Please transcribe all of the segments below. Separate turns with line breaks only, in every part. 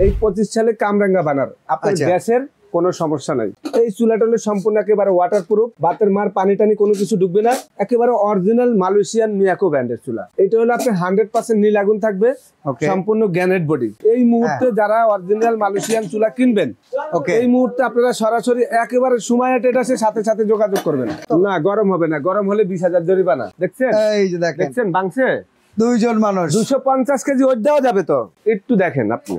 এই 25 সালে কামরাঙ্গা বানার আপনার গ্যাসের কোনো সমস্যা নাই। এই চুলাটা হলো সম্পূর্ণ একেবারে ওয়াটারপ্রুফ, বাতের মার পানি টানি কোনো কিছু ডুববে না, একেবারে অরিজিনাল মালয়েশিয়ান মিয়াকো ব্র্যান্ডের চুলা। এটা হলো আপনি 100% নীল আগুন থাকবে, সম্পূর্ণ গ্যানেট বডি। এই মুহূর্তে যারা অরিজিনাল মালয়েশিয়ান চুলা কিনবেন, এই মুহূর্তে আপনারা সরাসরি একেবারে সময় এটাছে সাথে সাথে যোগাযোগ করবেন। না গরম হবে না, গরম হলে 20,000 জরিমানা। দেখছেন এই যে দেখছেন বাংছে দুইজন মানুষ 250 কেজি ওজন দেওয়া যাবে তো। একটু দেখেন আপনি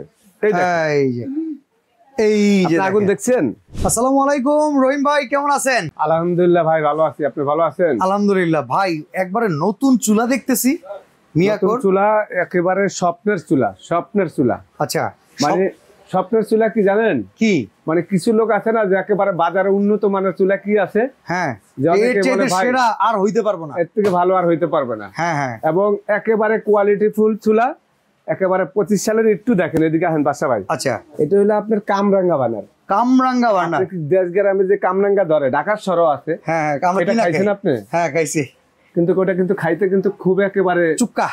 এই যে আগুন দেখছেন।
আসসালামু আলাইকুম রহিম ভাই, কেমন আছেন?
আলহামদুলিল্লাহ ভাই ভালো আছি, আপনি ভালো আছেন?
আলহামদুলিল্লাহ ভাই, একবারে নতুন চুলা দেখতেছি।
মিয়াকো চুলা, একেবারে স্বপ্নের চুলা, স্বপ্নের চুলা।
আচ্ছা,
মানে স্বপ্নের চুলা কি জানেন কি? মানে কিছু লোক আছে না যে একেবারে বাজারে উন্নত মানের চুলা কি আছে,
হ্যাঁ সেটা আর হইতে পারবো না,
এর থেকে ভালো আর হইতে পারবে না।
হ্যাঁ হ্যাঁ,
এবং একেবারে কোয়ালিটি ফুল চুলা, একেবারে 25 সালের। একটু দেখেন এদিকে আসেন বাসা ভাই।
আচ্ছা,
এটা হলো আপনার কামরাঙ্গা বানার।
কামরাঙ্গা বানার
দেশ গ্রামে যে কামরাঙ্গা ধরে, ঢাকার সরও আছে।
হ্যাঁ হ্যাঁ,
এটা খাইছেন আপনি?
হ্যাঁ খাইছি,
কিন্তু ওটা কিন্তু খাইতে কিন্তু খুব একেবারে
চুক্কা।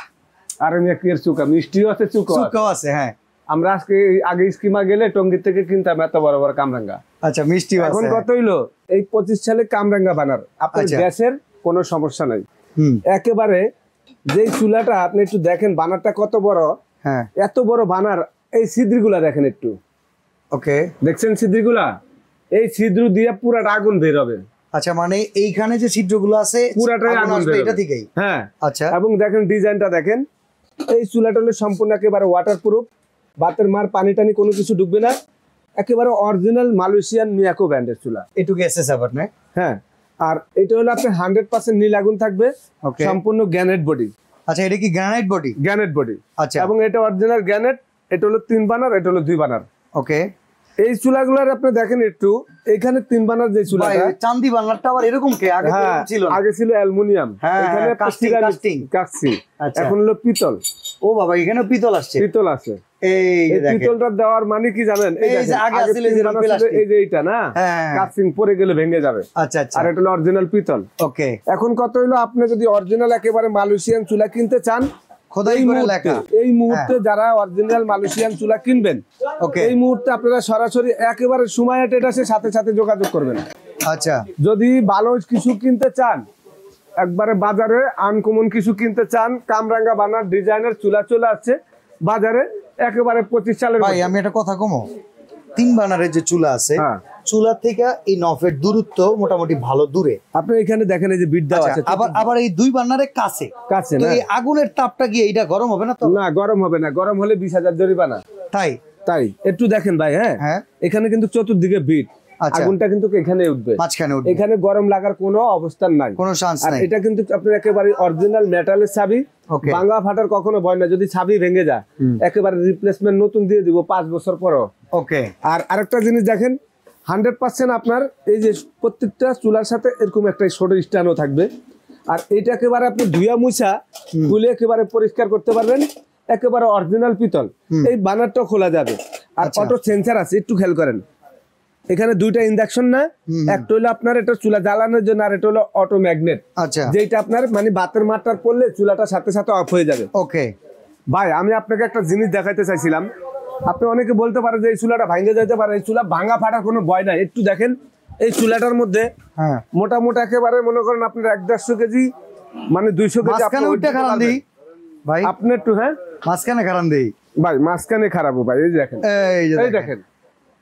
আর মিয়াকের চুকা, মিষ্টিও আছে, চুকাও আছে।
হ্যাঁ,
আমরা আজকে আগে স্কিমা গেলে টঙ্গী থেকে কিনতাম এত বড় বড় কামরাঙ্গা।
আচ্ছা, মিষ্টি
এখন কত হইলো? এই 25 সালে কামরাঙ্গা বানার আপনার গ্যাসের কোনো সমস্যা নাই। একেবারে যে চুলাটা আপনি একটু দেখেন বানারটা কত বড়।
হ্যাঁ,
এত বড় বানার, এই ছিদ্রগুলা দেখেন একটু।
ওকে,
দেখছেন ছিদ্রগুলা? এই ছিদ্র দিয়ে পুরাটা আগুন বের হবে।
আচ্ছা, মানে এইখানে যে ছিদ্রগুলো আছে
পুরাটাই আগুন বের হবে এটা থেকেই। হ্যাঁ, আচ্ছা। এবং দেখেন ডিজাইনটা দেখেন। এই চুলাটা হলো সম্পূর্ণ একেবারে ওয়াটারপ্রুফ, বাতের মার পানি টানি কোনো কিছু ডুববে না, একেবারে অরিজিনাল মালয়েশিয়ান মিয়াকো ব্র্যান্ডের চুলা।
এটুকু এসএস আবার না? হ্যাঁ,
আর এটা হলো আপনি 100% নীল আগুন থাকবে, সম্পূর্ণ গ্যানেট বডি।
আচ্ছা, এটা কি গ্রানাইট বডি?
গ্যানেট বডি,
আচ্ছা।
এবং এটা অরিজিনাল গ্যানেট। এটা হলো 3 বানার, এটা হলো 2 বানার।
ওকে,
এই চুলাগুলোর আপনি দেখেন একটু, এখানে 3 বানার যে চুলাটা,
চাঁদি বানারটা আবার এরকম কে? আগে ছিল,
আগে ছিল অ্যালুমিনিয়াম, এখানে কাস্টিং, এখন হলো পিতল।
ও বাবা, এখানে পিতল আসছে,
পিতল আছে। এই পিতলটা দেওয়ার মানে কি জানেন? এই যে আগে ছিল যে প্লাস্টিক, এই যে এটা না, কাস্টিং পরে গেলে ভেঙে যাবে। আচ্ছা আচ্ছা, আর এটা হলো অরিজিনাল পিতল।
ওকে,
এখন কত হলো? আপনি যদি অরিজিনাল একেবারে মালয়েশিয়ান চুলা কিনতে চান, এই মুহূর্তে যারা অরিজিনাল মালয়েশিয়ান চুলা কিনবেন, এই মুহূর্তে আপনারা সরাসরি একেবারে সময় এটাছে সাথে সাথে যোগাযোগ করবেন।
আচ্ছা,
যদি ভালো কিছু কিনতে চান, একবারে বাজারে আনকমন কিছু কিনতে চান, কামরাঙ্গা বানার ডিজাইনের চুলা চলে আসছে বাজারে, একেবারে 25 সালের।
ভাই আমি একটা কথা কমো, 3 বানারের যে চুলা আছে, চুলা থেকে এই নফের দূরত্ব মোটামুটি ভালো দূরে।
আপনি এখানে দেখেন এই যে বিট দেওয়া আছে,
আবার এই 2 বানারের কাছে কাছে না, এই আগুনের তাপটা গিয়ে এটা গরম হবে না তো?
না, গরম হবে না, গরম হলে 20,000 জরিমানা। তাই একটু দেখেন ভাই। হ্যাঁ, এখানে কিন্তু চতুর্দিকে বিট, আগুনটা কিন্তু এখানে উঠবে, মাঝখানে উঠবে। এখানে গরম লাগার কোনো অবস্থান নাই, কোনো চান্স নাই। এটা কিন্তু আপনার একেবারে অরিজিনাল মেটালের চাবি, ভাঙা ফাটার কখনো ভয় না। যদি চাবি ভেঙে যায়, একেবারে রিপ্লেসমেন্ট নতুন দিয়ে দিব 5 বছর পরও। ওকে, আর আরেকটা জিনিস দেখেন, 100% আপনার এই যে প্রত্যেকটা চুলার সাথে এরকম একটা ছোট স্ট্যান্ডও থাকবে। আর এটা একেবারে আপনি ধুয়া মুছা খুলে একেবারে পরিষ্কার করতে পারবেন, একেবারে অরিজিনাল পিতল। এই বানারটা খোলা যাবে। আর অটো সেন্সার আছে, একটু খেয়াল করেন। এখানে 2টা ইন্ডাকশন না, একটা হলো আপনার এটা চুলা জ্বালানোর জন্য, আর এটা হলো অটো ম্যাগনেট। আচ্ছা, যেটা আপনার মানে বাতের মারটার পড়লে চুলাটা সাথে সাথে অফ হয়ে যাবে। ওকে ভাই, আমি আপনাকে একটা জিনিস দেখাইতে চাইছিলাম। আপনি অনেকে বলতে পারেন যে এই চুলাটা ভাঙে যেতে পারে, এই চুলা ভাঙা ফাটার কোনো ভয় নাই। একটু দেখেন এই চুলাটার মধ্যে মোটামুটি একেবারে মনে করেন আপনার 150 কেজি, মানে 200 কেজি। ভাই আপনি একটু মাঝখানে খারাপ দেই ভাই, মাঝখানে খারাপ ভাই। এই দেখেন, এই দেখেন,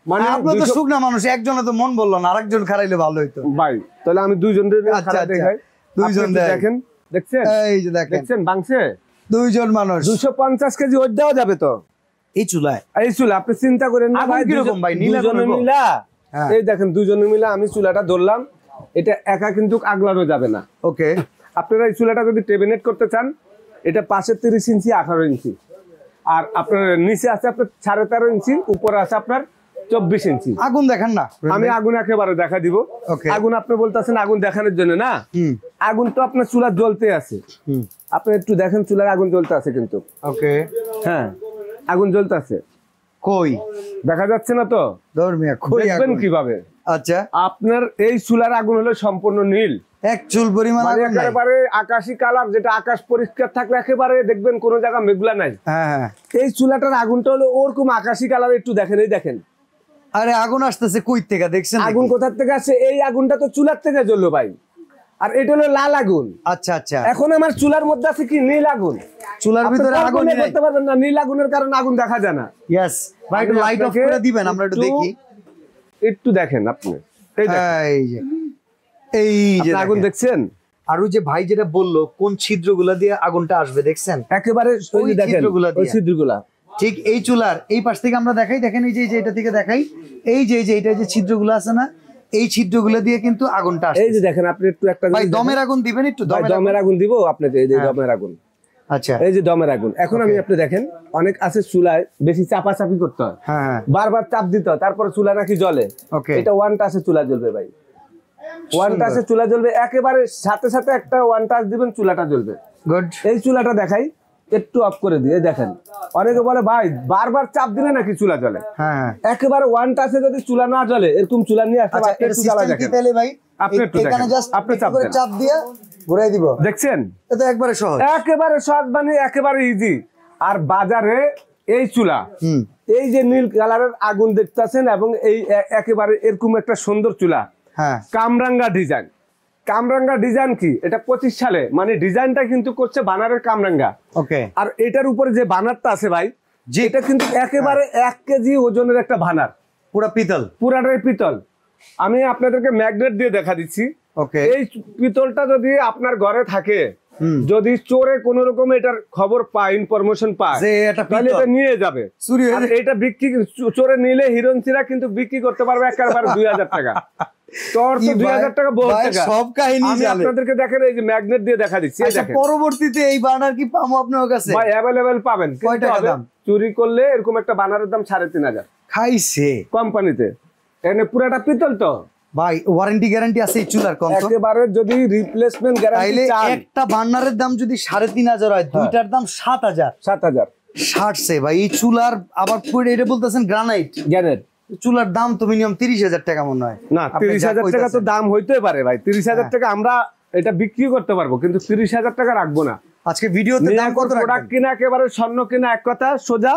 মানে আপনি তো শুকনা মানুষ, একজনে তো মন বললো না, আরেকজন খারাইলে ভালো হইতো ভাই। তাহলে আমি 2 জন দেখাই, 2 জন দেখেন। দেখছেন এই যে দেখছেন বাংছে 2 জন মানুষ 250 কেজি ওজন দেওয়া যাবে তো এই চুলায়। এই চুলা আপনি চিন্তা করেন না ভাই, কিরকম ভাই দুজনে মিলা। এই দেখেন 2 জনে মিলা আমি চুলাটা ধরলাম, এটা একা কিন্তু আগলানো যাবে না। ওকে, আপনারা এই চুলাটা যদি টেবিনেট করতে চান, এটা পাশে 30 ইঞ্চি 18 ইঞ্চি, আর আপনার নিচে আছে আপনার 13.5 ইঞ্চি, উপরে আছে আপনার 24 ইঞ্চি। আগুন দেখেন না, আমি আগুন একেবারে দেখা দিব। আগুন আপনি বলতেছেন আগুন দেখানোর জন্য না, আগুন তো আপনার চুলা জ্বলতে আছে। আপনি একটু দেখেন চুলার আগুন জ্বলতে আছে কিন্তু। ওকে, হ্যাঁ আগুন জ্বলতে আছে। কই দেখা যাচ্ছে না তো? দেখবেন কিভাবে? আচ্ছা, আপনার এই চুলার আগুন হলো সম্পূর্ণ নীল,
এক চুল পরিমাণ আগুন নাই,
একেবারে আকাশী কালার, যেটা আকাশ পরিষ্কার থাকলে একেবারে দেখবেন কোনো জায়গা মেঘলা নাই।
হ্যাঁ,
এই চুলাটার আগুনটা হলো ওরকম আকাশী কালার, একটু দেখেন, এই দেখেন।
আরে আগুন আসতেছে কই থেকে দেখছেন?
আগুন কোথা থেকে আসে? এই আগুনটা তো চুলার থেকে জ্বললো ভাই, আর এটা হলো লাল আগুন।
আচ্ছা আচ্ছা,
এখন আমার চুলার মধ্যে আছে কি নীল আগুন,
চুলার ভিতরে আগুন
করতে পারবেন না, নীল আগুনের কারণে আগুন দেখা যায় না।
ইয়েস ভাই, একটু লাইট অফ করে দিবেন, আমরা একটু দেখি।
একটু দেখেন আপনি,
এই যে
আগুন দেখছেন।
আর ওই যে ভাই যেটা বললো কোন ছিদ্রগুলা দিয়ে আগুনটা আসবে দেখছেন,
একেবারে ওই ছিদ্রগুলা
ঠিক এই চুলার এই পাশ থেকে আমরা দেখাই, দেখেন এই যে এটা থেকে দেখাই, এই যে এটা যে ছিদ্রগুলো আছে না, এই ছিদ্রগুলো দিয়ে কিন্তু আগুনটা আসে।
এই যে দেখেন আপনি একটু একটা
ভাই দমের আগুন দিবেন, একটু
দমের আগুন দিব আপনাকে, এই যে দমের আগুন।
আচ্ছা,
এই যে দমের আগুন। এখন আমি আপনি দেখেন, অনেক আছে চুলায় বেশি চাপাচাপি করতে হয়, বারবার চাপ দিতে হয়, তারপরে চুলা নাকি জ্বলে। এটা ওয়ান টাচে চুলা জ্বলবে ভাই, ওয়ান টাচে চুলা জ্বলবে, একেবারে সাথে সাথে একটা ওয়ান টাচ দিবেন, চুলাটা জ্বলবে। গুড। এই চুলাটা দেখাই, একটু অফ করে দিয়ে দেখেন। অনেকে বলে ভাই বারবার চাপ দিলে নাকি চুলা জ্বলে, একেবারে ওয়ান টাচে যদি চুলা না জ্বলে, এরকম চুলা নিয়ে আসতে পারে। একটু জ্বালা দেখেন ভাই, আপনি একটু দেখেন, আপনি
চাপ দিয়ে ঘুরাই দিব,
দেখছেন?
এটা একবারে সহজ,
একেবারে সহজ, মানে একেবারে ইজি। আর বাজারে এই চুলা, এই যে নীল কালারের আগুন দেখতেছেন, এবং এই একেবারে এরকম একটা সুন্দর চুলা, কামরাঙ্গা ডিজাইন। কামরাঙ্গা ডিজাইন কি? এটা 25 সালে, মানে ডিজাইনটা কিন্তু করছে বানারের কামরাঙ্গা। ওকে। আর এটার উপরে যে বানারটা আছে ভাই, যেটা কিন্তু একেবারে 1 কেজি ওজনের একটা বানার, পুরা পিতল, পুরাটাই পিতল। আমি আপনাদেরকে ম্যাগনেট দিয়ে দেখা দিচ্ছি। ওকে। এই পিতলটা যদি আপনার ঘরে থাকে, যদি চোরে কোন রকম এটার খবর পায়, ইনফরমেশন পায়, তাহলে এটা নিয়ে যাবে। আর এটা বিক্রি, চোরে নিলে হিরোইনরা কিন্তু বিক্রি করতে পারবে একেবারে 2000 টাকা। তোর তো 2000 টাকা বহুত টাকা, সব কাহিনী জানে। আপনাদেরকে দেখেন, এই যে ম্যাগনেট দিয়ে দেখা দিচ্ছি।
আচ্ছা, পরবর্তীতে এই বানার কি পাবো আপনার কাছে?
ভাই अवेलेबल পাবেন। কয় টাকা দাম? চুরি করলে এরকম একটা বানারের দাম 3500।
খাইছে কোম্পানিতে,
এখানে পুরাটা পিতল তো
ভাই। ওয়ারেন্টি গ্যারান্টি আছে এই চুলার? কম তো
একেবারে, যদি রিপ্লেসমেন্ট গ্যারান্টি চান,
একটা বার্নারের দাম যদি 3500 হয়, দুইটার দাম 7000। 60 ভাই এই চুলার। আবার এটা বলতেছেন গ্রানাইট, চুলার দাম তো মিনিমাম 30,000 টাকা মনে হয়।
না, 30,000 টাকা তো দাম হইতে পারে ভাই। 30,000 টাকা আমরা এটা বিক্রি করতে পারবো, কিন্তু 30,000 টাকা রাখবো না।
আজকে ভিডিওতে দাম কত রাখবেন?
প্রোডাক্ট কিনা একেবারে স্বর্ণ কিনা এক কথা সোজা।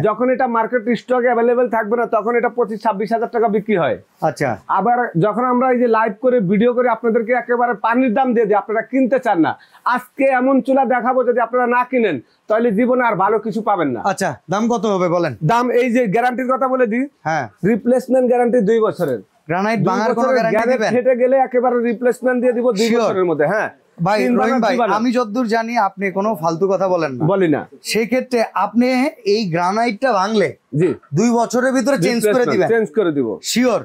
যখন এটা মার্কেট স্টকে अवेलेबल থাকবে না, তখন এটা 25-26,000 টাকা বিক্রি হয়। আচ্ছা। আবার যখন আমরা এই যে লাইভ করে ভিডিও করে আপনাদেরকে একেবারে পানির দাম দিয়ে দিই, আপনারা কিনতে চান না, আজকে এমন চুলা দেখাবো, যদি আপনারা না কিনেন তাহলে জীবনে আর ভালো কিছু পাবেন না।
আচ্ছা, দাম কত হবে বলেন?
দাম এই যে গ্যারান্টির কথা বলে দিই। হ্যাঁ, রিপ্লেসমেন্ট গ্যারান্টি 2 বছরের।
গ্রানাইট ভাঙার কোনো গ্যারান্টি দিবেন?
ফেটে গেলে একেবারে রিপ্লেসমেন্ট দিয়ে দিব 2 বছরের মধ্যে। হ্যাঁ
ভাই, রহিম ভাই, আমি যতদূর জানি আপনি কোনো ফালতু কথা বলেন না।
বলি না।
সেই ক্ষেত্রে আপনি এই গ্রানাইটটা ভাঙলে জি 2 বছরের ভিতরে চেঞ্জ করে দিবেন? চেঞ্জ করে দিব, শিওর।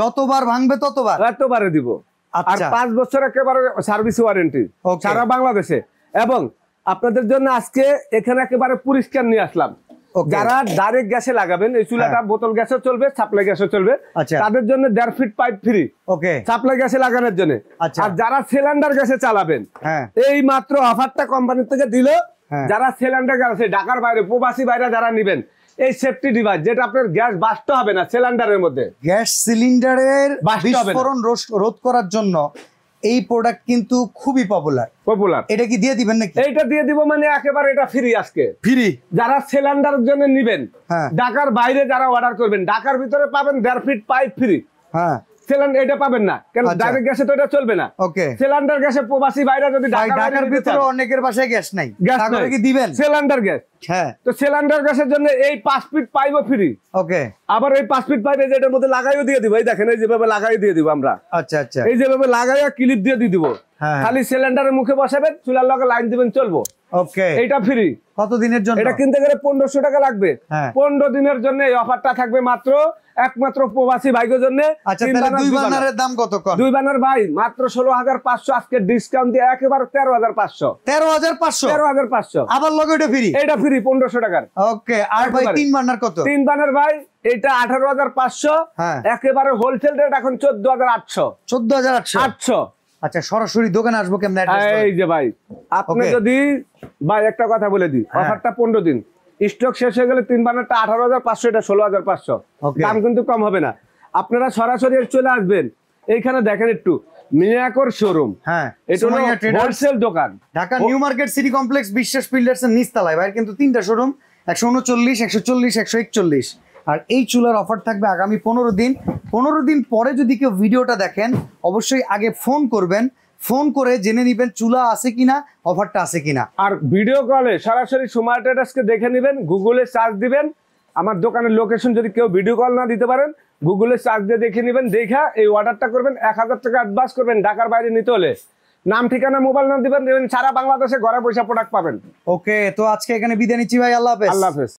যতবার ভাঙবে ততবারে দিব। আর 5 বছর একেবারে সার্ভিস ওয়ারেন্টি সারা বাংলাদেশে। এবং আপনাদের জন্য আজকে এখানে একেবারে পরিষ্কার নিয়ে আসলাম। যারা ডাইরেক্ট গ্যাসে লাগাবেন, এই চুলাটা বোতল গ্যাসে চলবে, সাপ্লাই গ্যাসে চলবে, তাদের জন্য 1.5 ফিট পাইপ ফ্রি। ওকে, সাপ্লাই গ্যাসে লাগানোর জন্য। আর যারা সিলিন্ডার গ্যাসে চালাবেন, এই মাত্র অফারটা কোম্পানি থেকে দিল। যারা সিলিন্ডার গ্যাসে ঢাকার বাইরে, প্রবাসী বাইরে যারা নেবেন, এই সেফটি ডিভাইস, যেটা আপনার গ্যাস বাস্ট হবে না সিলিন্ডারের মধ্যে, গ্যাস সিলিন্ডারের বিস্ফোরণ রোধ করার জন্য এই প্রোডাক্ট কিন্তু খুবই পপুলার। এটা কি দিয়ে দিবেন নাকি?
এইটা দিয়ে দিব, মানে একেবারে এটা ফ্রি। আজকে ফ্রি। যারা সিলিন্ডারের জন্য নেবেন, ঢাকার বাইরে যারা অর্ডার করবেন, ঢাকার ভিতরে পাবেন 1.5 ফিট পাইপ ফ্রি। হ্যাঁ, সিলিন্ডার এটা পাবেন না, কেন ডাইরেক্ট গ্যাসে তো এটা চলবে না। ওকে, সিলিন্ডার গ্যাসে প্রবাসী বাইরে যদি
ঢাকার ভিতরে অনেকের বাসায় গ্যাস নাই, তাহলে কি দিবেন
সিলিন্ডার গ্যাস? হ্যাঁ, তো সিলিন্ডার গ্যাসের জন্য এই 5 ফিট পাইপও ফ্রি। ওকে, আবার এই 5 ফিট পাইপ এটার মধ্যে লাগাইও দিয়ে দিব। এই দেখেন, এই যেভাবে লাগাই দিয়ে দিব আমরা। আচ্ছা আচ্ছা, এই যেভাবে লাগাইয়া ক্লিপ দিয়ে দিব। খালি সিলিন্ডারের মুখে বসাবেন, চুলার লগে লাইন দিবেন, চলবো। ওকে, এটা ফ্রি। কত দিনের জন্য? এটা কিনতে গেলে 1500 টাকা লাগবে। 15 দিনের জন্য এই অফারটা থাকবে মাত্র একমাত্র প্রবাসী ভাইদের জন্য।
আচ্ছা, তাহলে 2 বানারের দাম কত?
2 বানার ভাই মাত্র 16,500, আজকে ডিসকাউন্ট দিয়ে একেবারে 13,500। 13,500 আবার লগে এটা ফ্রি। এটা ফ্রি 1500 টাকার। ওকে, আর ভাই 3 বানার কত? 3 বানার ভাই এটা 18,500, একেবারে হোলসেল রেট এখন 14,800। 14,800। আচ্ছা, সরাসরি দোকানে আসবো কেমনে? এই যে ভাই, আপনি যদি ভাই একটা কথা বলে দিই, অফারটা 15 দিন, স্টক শেষ হয়ে গেলে 3 বানারটা 18,500, এটা 16,500। দাম কিন্তু কম হবে না। আপনারা সরাসরি চলে আসবেন। এইখানে দেখেন একটু মিয়াকর শোরুম। হ্যাঁ, এটা হলো হোলসেল দোকান,
Dhaka new market city complex বিশ্বাস বিল্ডার্স এর নিচতলায়। ভাই কিন্তু 3টা শোরুম, 139, 140, 141। আর এই চুলার অফার থাকবে আগামী 15 দিন। 15 দিন পরে যদি কেউ ভিডিওটা দেখেন, অবশ্যই আগে ফোন করবেন, ফোন করে জেনে নিবেন চুলা আছে কিনা, অফারটা আছে কিনা।
আর ভিডিও কলে সরাসরি সুমাইয়া ট্রেডার্সকে দেখে নেবেন, গুগলে সার্চ দিবেন। আমার দোকানের লোকেশন যদি কেউ ভিডিও কল না দিতে পারেন, গুগলে সার্চ দিয়ে দেখে নেবেন, দেখা এই অর্ডারটা করবেন। 1000 টাকা অ্যাডভান্স করবেন ঢাকার বাইরে নিতে হলে। নাম ঠিকানা মোবাইল নাম্বার দিবেন, সারা বাংলাদেশে ঘরে পয়সা প্রোডাক্ট পাবেন।
ওকে, তো আজকে এখানে বিদায় নিচ্ছি ভাই, আল্লাহ হাফেজ।
আল্লাহ হাফেজ।